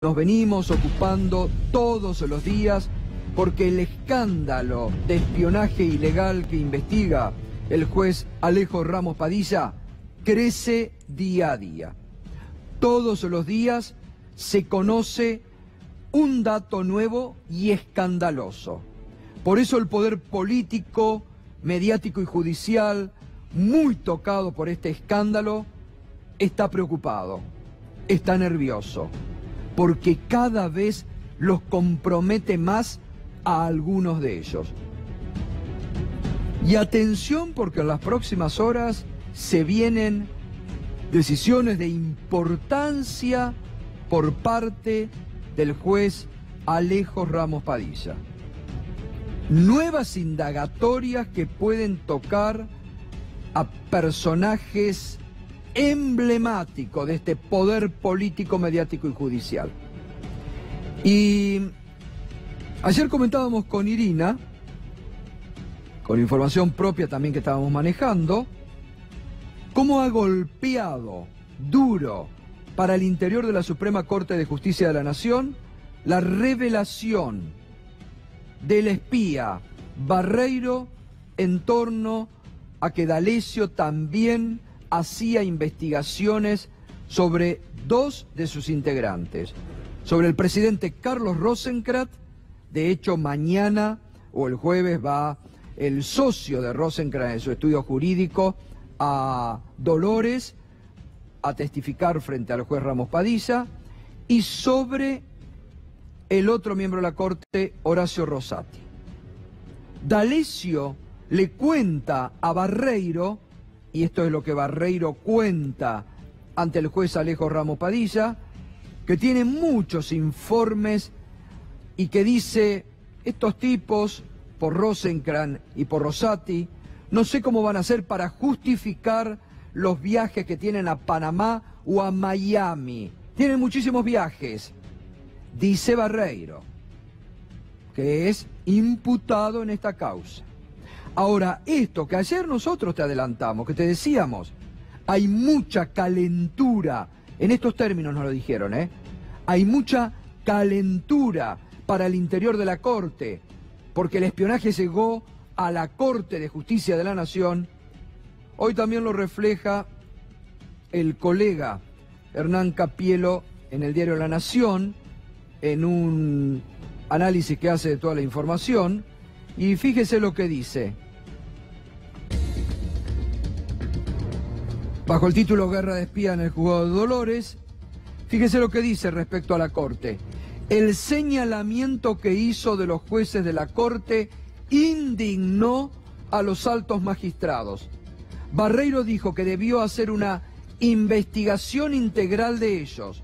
Nos venimos ocupando todos los días porque el escándalo de espionaje ilegal que investiga el juez Alejo Ramos Padilla crece día a día. Todos los días se conoce un dato nuevo y escandaloso. Por eso el poder político, mediático y judicial, muy tocado por este escándalo, está preocupado, está nervioso, porque cada vez los compromete más a algunos de ellos. Y atención, porque en las próximas horas se vienen decisiones de importancia por parte del juez Alejo Ramos Padilla. Nuevas indagatorias que pueden tocar a personajes emblemáticos de este poder político, mediático y judicial. Y ayer comentábamos con Irina, con información propia también que estábamos manejando, cómo ha golpeado duro para el interior de la Suprema Corte de Justicia de la Nación la revelación del espía Barreiro en torno a que D'Alessio también hacía investigaciones sobre dos de sus integrantes, sobre el presidente Carlos Rosenkrantz. De hecho, mañana o el jueves va el socio de Rosenkrantz en su estudio jurídico a Dolores a testificar frente al juez Ramos Padilla, y sobre el otro miembro de la Corte, Horacio Rosati. D'Alessio le cuenta a Barreiro, y esto es lo que Barreiro cuenta ante el juez Alejo Ramos Padilla, que tiene muchos informes y que dice: estos tipos, por Rosenkrantz y por Rosati, no sé cómo van a hacer para justificar los viajes que tienen a Panamá o a Miami. Tienen muchísimos viajes, dice Barreiro, que es imputado en esta causa. Ahora, esto que ayer nosotros te adelantamos, que te decíamos, hay mucha calentura, en estos términos nos lo dijeron, hay mucha calentura para el interior de la Corte, porque el espionaje llegó a la Corte de Justicia de la Nación. Hoy también lo refleja el colega Hernán Capielo en el diario La Nación, en un análisis que hace de toda la información, y fíjese lo que dice. Bajo el título Guerra de espía en el juzgado de Dolores, fíjese lo que dice respecto a la Corte. El señalamiento que hizo de los jueces de la Corte indignó a los altos magistrados. Barreiro dijo que debió hacer una investigación integral de ellos.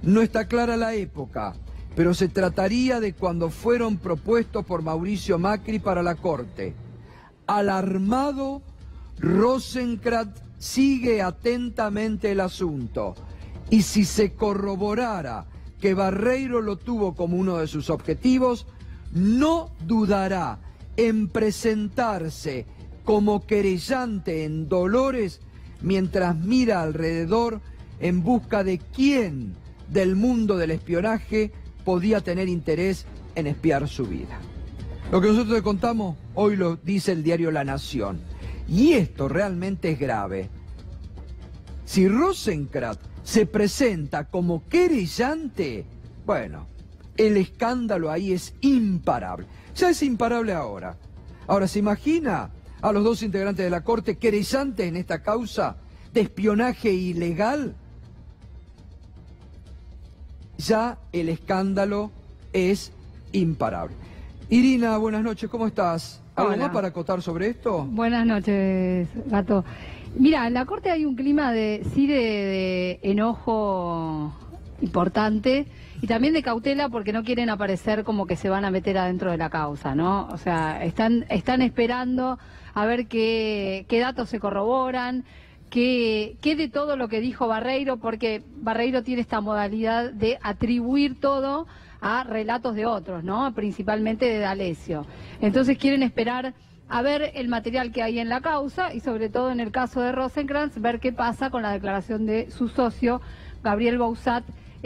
No está clara la época, pero se trataría de cuando fueron propuestos por Mauricio Macri para la Corte. Alarmado, Rosenkrantz sigue atentamente el asunto, y si se corroborara que Barreiro lo tuvo como uno de sus objetivos, no dudará en presentarse como querellante en Dolores mientras mira alrededor en busca de quién del mundo del espionaje podía tener interés en espiar su vida. Lo que nosotros te contamos hoy lo dice el diario La Nación. Y esto realmente es grave. Si Rosenkrantz se presenta como querellante, bueno, el escándalo ahí es imparable. Ya es imparable ahora. Ahora, ¿se imagina a los dos integrantes de la Corte querellantes en esta causa de espionaje ilegal? Ya el escándalo es imparable. Irina, buenas noches, ¿cómo estás? ¿Algo más para acotar sobre esto? Buenas noches, Gato. Mira, en la Corte hay un clima de enojo importante y también de cautela, porque no quieren aparecer como que se van a meter adentro de la causa, ¿no? O sea, están esperando a ver qué datos se corroboran, qué de todo lo que dijo Barreiro, porque Barreiro tiene esta modalidad de atribuir todo a relatos de otros, ¿no? Principalmente de D'Alessio. Entonces quieren esperar a ver el material que hay en la causa y sobre todo en el caso de Rosenkrantz, ver qué pasa con la declaración de su socio, Gabriel Bauzat,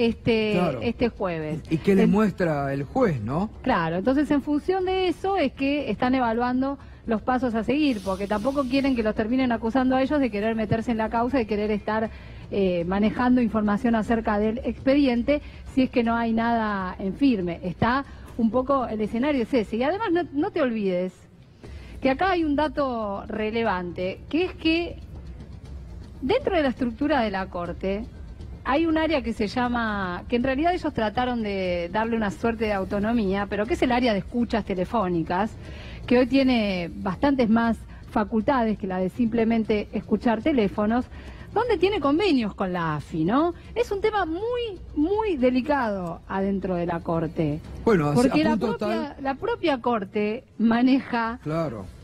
este jueves. ¿Y qué le muestra el juez, no? Claro, entonces en función de eso es que están evaluando los pasos a seguir, porque tampoco quieren que los terminen acusando a ellos de querer meterse en la causa, de querer estar manejando información acerca del expediente, si es que no hay nada en firme. Está un poco el escenario es ese. Y además no te olvides que acá hay un dato relevante, que es que dentro de la estructura de la Corte hay un área que se llama, que en realidad ellos trataron de darle una suerte de autonomía, pero que es el área de escuchas telefónicas, que hoy tiene bastantes más facultades que la de simplemente escuchar teléfonos, donde tiene convenios con la AFI, ¿no? Es un tema muy, muy delicado adentro de la Corte. Bueno, porque la propia Corte maneja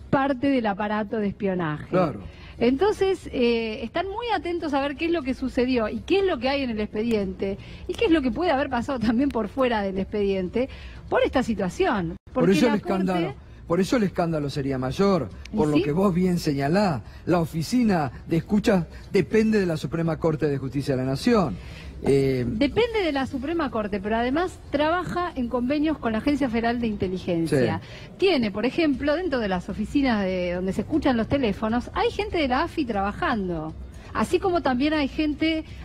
parte del aparato de espionaje. Claro. Entonces, están muy atentos a ver qué es lo que sucedió y qué es lo que hay en el expediente y qué es lo que puede haber pasado también por fuera del expediente por esta situación. Por eso el escándalo. Por eso el escándalo sería mayor, por lo que vos bien señalás. La oficina de escuchas depende de la Suprema Corte de Justicia de la Nación. Depende de la Suprema Corte, pero además trabaja en convenios con la Agencia Federal de Inteligencia. Sí. Tiene, por ejemplo, dentro de las oficinas de donde se escuchan los teléfonos, hay gente de la AFI trabajando. Así como también hay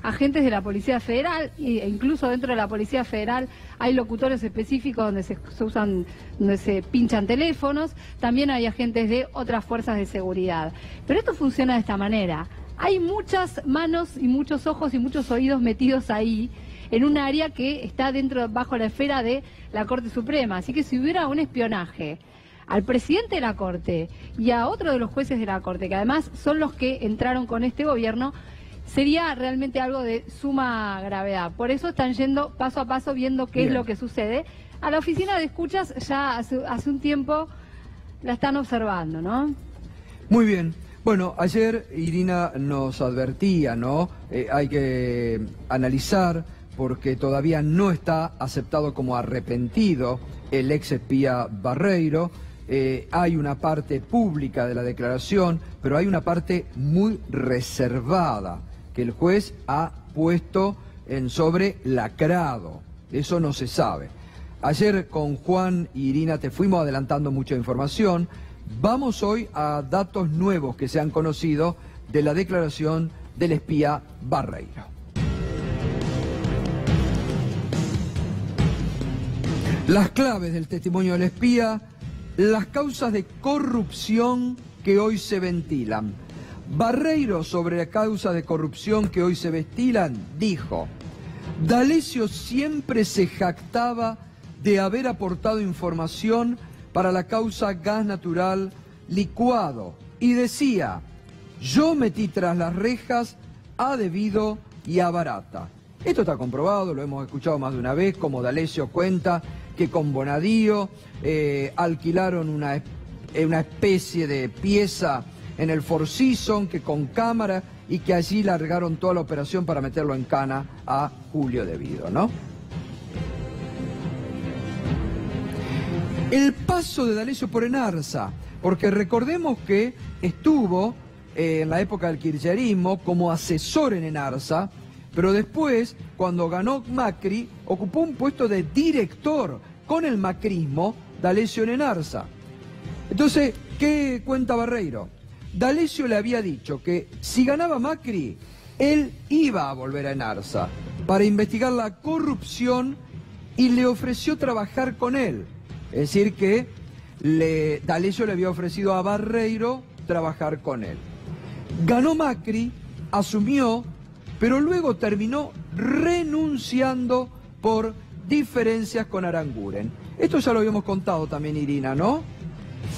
agentes de la Policía Federal, e incluso dentro de la Policía Federal hay locutores específicos donde se pinchan teléfonos, también hay agentes de otras fuerzas de seguridad. Pero esto funciona de esta manera. Hay muchas manos y muchos ojos y muchos oídos metidos ahí, en un área que está bajo la esfera de la Corte Suprema. Así que si hubiera un espionaje al presidente de la Corte y a otro de los jueces de la Corte, que además son los que entraron con este gobierno, sería realmente algo de suma gravedad. Por eso están yendo paso a paso viendo qué es lo que sucede. A la oficina de escuchas ya hace un tiempo la están observando, ¿no? Muy bien. Bueno, ayer Irina nos advertía, ¿no? Hay que analizar porque todavía no está aceptado como arrepentido el ex espía Barreiro. Hay una parte pública de la declaración, pero hay una parte muy reservada que el juez ha puesto en sobre lacrado. Eso no se sabe. Ayer con Juan y Irina te fuimos adelantando mucha información. Vamos hoy a datos nuevos que se han conocido de la declaración del espía Barreiro. Las claves del testimonio del espía, las causas de corrupción que hoy se ventilan. Barreiro, sobre la causa de corrupción que hoy se ventilan, dijo: D'Alessio siempre se jactaba de haber aportado información para la causa gas natural licuado y decía: yo metí tras las rejas a Devido y a Barata. Esto está comprobado, lo hemos escuchado más de una vez, como D'Alessio cuenta que con Bonadío alquilaron una especie de pieza en el Four Seasons, que con cámara, y que allí largaron toda la operación para meterlo en cana a Julio Devido, ¿no? El paso de D'Alessio por Enarsa, porque recordemos que estuvo en la época del kirchnerismo como asesor en Enarsa, pero después, cuando ganó Macri, ocupó un puesto de director con el macrismo D'Alessio en Enarsa. Entonces, ¿qué cuenta Barreiro? D'Alessio le había dicho que si ganaba Macri, él iba a volver a Enarsa para investigar la corrupción y le ofreció trabajar con él. Es decir que D'Alessio le había ofrecido a Barreiro trabajar con él. Ganó Macri, asumió, pero luego terminó renunciando por diferencias con Aranguren. Esto ya lo habíamos contado también, Irina, ¿no?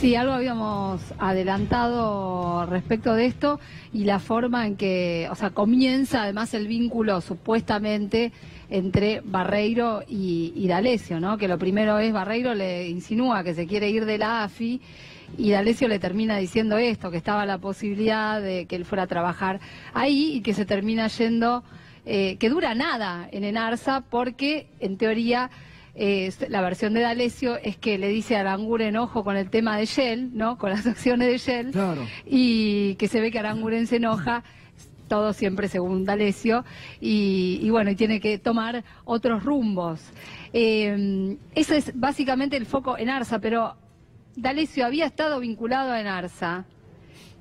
Sí, algo habíamos adelantado respecto de esto y la forma en que, o sea, comienza además el vínculo supuestamente entre Barreiro y D'Alessio, ¿no? Que lo primero es, Barreiro le insinúa que se quiere ir de la AFI y D'Alessio le termina diciendo esto, que estaba la posibilidad de que él fuera a trabajar ahí y que se termina yendo, que dura nada en Enarsa porque en teoría la versión de D'Alessio es que le dice a Aranguren ojo con el tema de Shell, ¿no? Con las acciones de Shell, claro. Y que se ve que Aranguren se enoja, todo siempre según D'Alessio, y bueno, y tiene que tomar otros rumbos. Ese es básicamente el foco en ARSA, pero D'Alessio había estado vinculado a ENARSA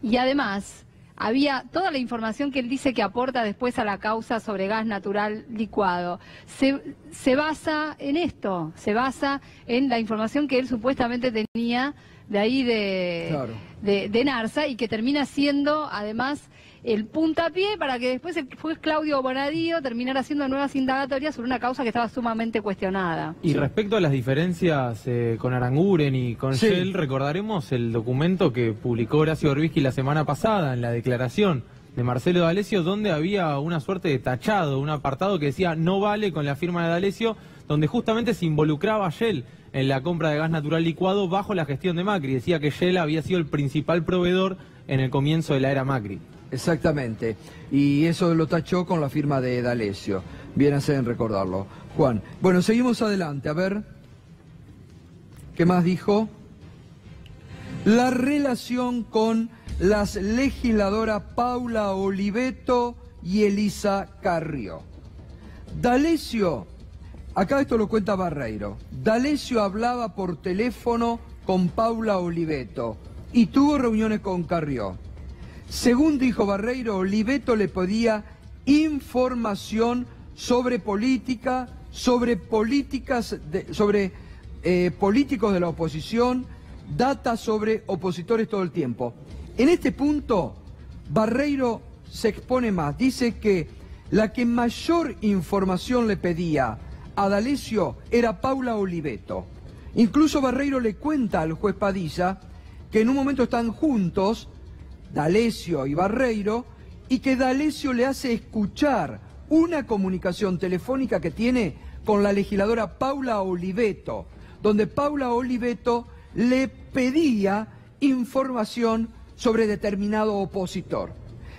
y además había toda la información que él dice que aporta después a la causa sobre gas natural licuado. Se basa en esto, se basa en la información que él supuestamente tenía de ahí de ENARSA y que termina siendo además el puntapié para que después el juez Claudio Bonadío terminara haciendo nuevas indagatorias sobre una causa que estaba sumamente cuestionada. Y respecto a las diferencias con Aranguren y con Shell, recordaremos el documento que publicó Horacio Berbisky la semana pasada en la declaración de Marcelo D'Alessio, donde había una suerte de tachado, un apartado que decía no vale con la firma de D'Alessio, donde justamente se involucraba a Shell en la compra de gas natural licuado bajo la gestión de Macri. Decía que Shell había sido el principal proveedor en el comienzo de la era Macri. Exactamente, y eso lo tachó con la firma de D'Alessio. Bien hacer en recordarlo. Juan, bueno, seguimos adelante, a ver. ¿Qué más dijo? La relación con las legisladoras Paula Oliveto y Elisa Carrió. D'Alessio, acá esto lo cuenta Barreiro, D'Alessio hablaba por teléfono con Paula Oliveto y tuvo reuniones con Carrió. Según dijo Barreiro, Oliveto le pedía información sobre política, sobre políticos de la oposición, data sobre opositores todo el tiempo. En este punto, Barreiro se expone más. Dice que la que mayor información le pedía a D'Alessio era Paula Oliveto. Incluso Barreiro le cuenta al juez Padilla que en un momento están juntos D'Alessio y Barreiro, y que D'Alessio le hace escuchar una comunicación telefónica que tiene con la legisladora Paula Oliveto, donde Paula Oliveto le pedía información sobre determinado opositor.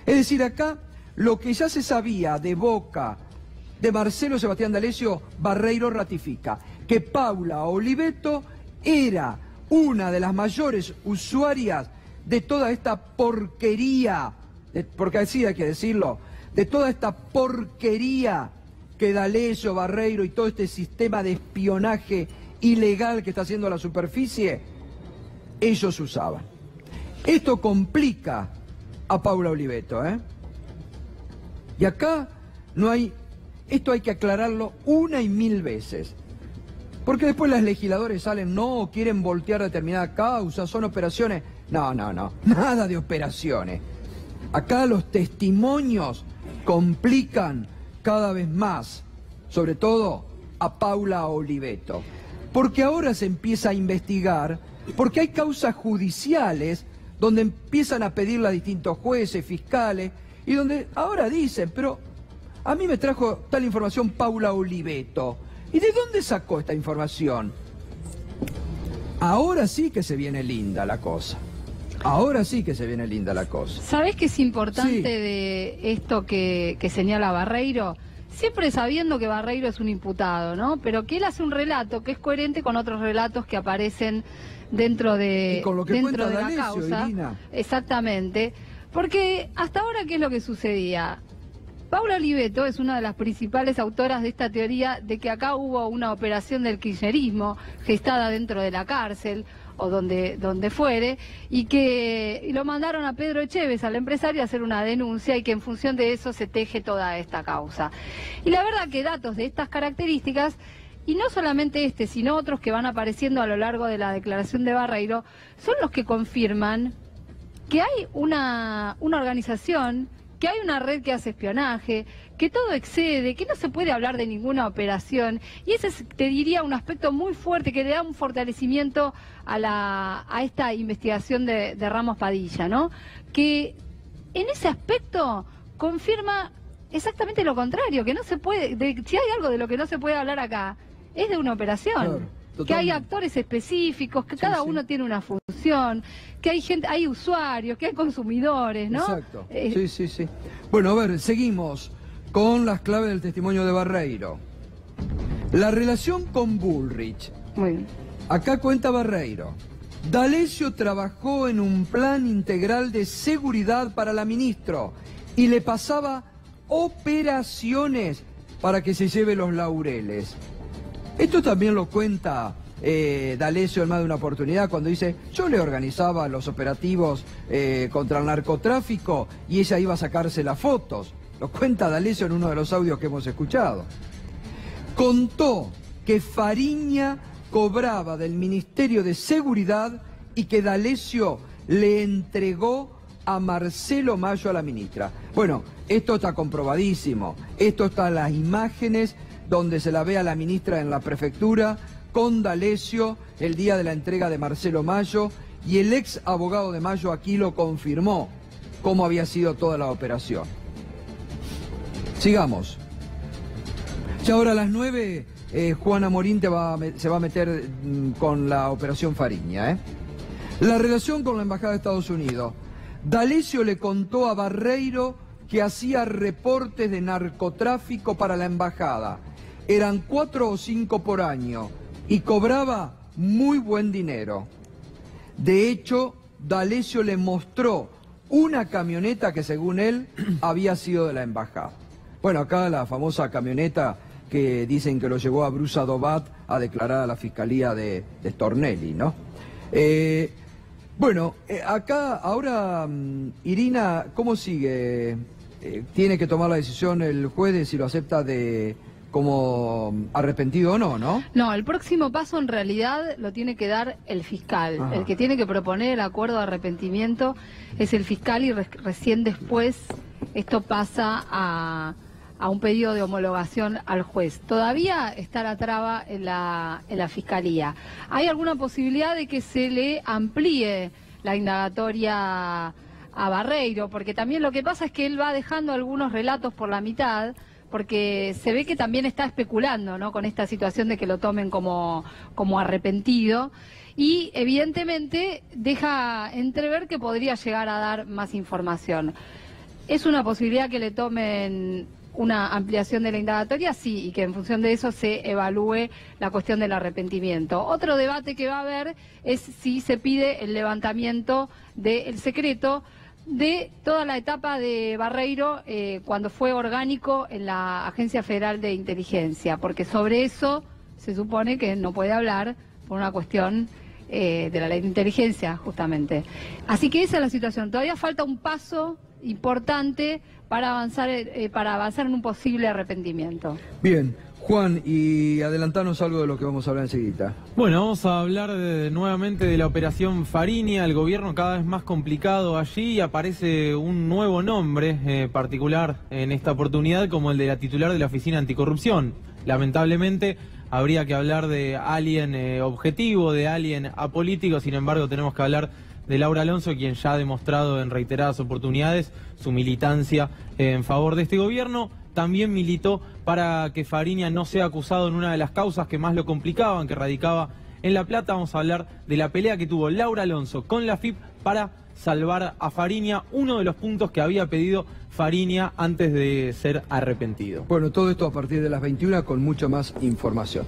Es decir, acá lo que ya se sabía de boca de Marcelo Sebastián D'Alessio, Barreiro ratifica que Paula Oliveto era una de las mayores usuarias de toda esta porquería, porque así hay que decirlo, de toda esta porquería que D'Alessio, Barreiro y todo este sistema de espionaje ilegal que está haciendo a la superficie, ellos usaban. Esto complica a Paula Oliveto, ¿eh? Y acá no hay, esto hay que aclararlo una y mil veces. Porque después las legisladores salen, no, quieren voltear determinada causa, son operaciones. No, nada de operaciones. Acá los testimonios complican cada vez más, sobre todo a Paula Oliveto. Porque ahora se empieza a investigar, porque hay causas judiciales donde empiezan a pedirle a distintos jueces, fiscales, y donde ahora dicen, pero a mí me trajo tal información Paula Oliveto. ¿Y de dónde sacó esta información? Ahora sí que se viene linda la cosa. Ahora sí que se viene linda la cosa. ¿Sabés qué es importante de esto que señala Barreiro? Siempre sabiendo que Barreiro es un imputado, ¿no? Pero que él hace un relato que es coherente con otros relatos que aparecen dentro de, y con lo que dentro de D'Alessio, la causa. Irina. Exactamente. Porque hasta ahora, ¿qué es lo que sucedía? Paula Oliveto es una de las principales autoras de esta teoría de que acá hubo una operación del kirchnerismo gestada dentro de la cárcel o donde fuere, y lo mandaron a Pedro Echeves, al empresario, a hacer una denuncia, y que en función de eso se teje toda esta causa. Y la verdad que datos de estas características, y no solamente este, sino otros que van apareciendo a lo largo de la declaración de Barreiro, son los que confirman que hay una organización, que hay una red que hace espionaje, que todo excede, que no se puede hablar de ninguna operación, y ese es, te diría, un aspecto muy fuerte que le da un fortalecimiento a esta investigación de Ramos Padilla, ¿no? Que en ese aspecto confirma exactamente lo contrario, que no se puede, si hay algo de lo que no se puede hablar acá, es de una operación. Claro, que hay actores específicos, que cada uno tiene una función, que hay gente, hay usuarios, que hay consumidores, ¿no? Exacto. Sí. Bueno, a ver, seguimos con las claves del testimonio de Barreiro. La relación con Bullrich. Muy bien. Acá cuenta Barreiro. D'Alessio trabajó en un plan integral de seguridad para la ministra y le pasaba operaciones para que se lleve los laureles. Esto también lo cuenta D'Alessio en más de una oportunidad cuando dice: yo le organizaba los operativos contra el narcotráfico y ella iba a sacarse las fotos. Lo cuenta D'Alessio en uno de los audios que hemos escuchado. Contó que Fariña cobraba del Ministerio de Seguridad y que D'Alessio le entregó a Marcelo Mayo, a la ministra. Bueno, esto está comprobadísimo. Esto está en las imágenes donde se la ve a la ministra en la prefectura con D'Alessio el día de la entrega de Marcelo Mayo, y el ex abogado de Mayo aquí lo confirmó cómo había sido toda la operación. Sigamos. Ya ahora a las 9, Juana Morín se va a meter con la operación Fariña. La relación con la Embajada de Estados Unidos. D'Alessio le contó a Barreiro que hacía reportes de narcotráfico para la embajada. Eran 4 o 5 por año y cobraba muy buen dinero. De hecho, D'Alessio le mostró una camioneta que, según él, había sido de la embajada. Bueno, acá la famosa camioneta que dicen que lo llevó a Brusa Dobat a declarar a la Fiscalía de Stornelli, ¿no? Bueno, acá ahora, Irina, ¿cómo sigue? Tiene que tomar la decisión el juez de si lo acepta como arrepentido o no, ¿no? No, el próximo paso en realidad lo tiene que dar el fiscal. Ajá. El que tiene que proponer el acuerdo de arrepentimiento es el fiscal, y recién después esto pasa a un pedido de homologación al juez. Todavía está la traba en la fiscalía. ¿Hay alguna posibilidad de que se le amplíe la indagatoria a Barreiro? Porque también lo que pasa es que él va dejando algunos relatos por la mitad, porque se ve que también está especulando, ¿no?, con esta situación de que lo tomen como arrepentido, y evidentemente deja entrever que podría llegar a dar más información. ¿Es una posibilidad que le tomen una ampliación de la indagatoria? Sí, y que en función de eso se evalúe la cuestión del arrepentimiento. Otro debate que va a haber es si se pide el levantamiento del secreto de toda la etapa de Barreiro cuando fue orgánico en la Agencia Federal de Inteligencia, porque sobre eso se supone que no puede hablar por una cuestión de la ley de inteligencia, justamente. Así que esa es la situación. Todavía falta un paso importante para avanzar en un posible arrepentimiento. Bien, Juan, y adelantanos algo de lo que vamos a hablar enseguida. Bueno, vamos a hablar nuevamente de la operación Fariña. El gobierno cada vez más complicado allí, y aparece un nuevo nombre particular en esta oportunidad, como el de la titular de la Oficina Anticorrupción. Lamentablemente habría que hablar de alguien objetivo, de alguien apolítico. Sin embargo, tenemos que hablar de Laura Alonso, quien ya ha demostrado en reiteradas oportunidades su militancia en favor de este gobierno. También militó para que Fariña no sea acusado en una de las causas que más lo complicaban, que radicaba en La Plata. Vamos a hablar de la pelea que tuvo Laura Alonso con la FIP para salvar a Fariña, uno de los puntos que había pedido Fariña antes de ser arrepentido. Bueno, todo esto a partir de las 21 con mucha más información.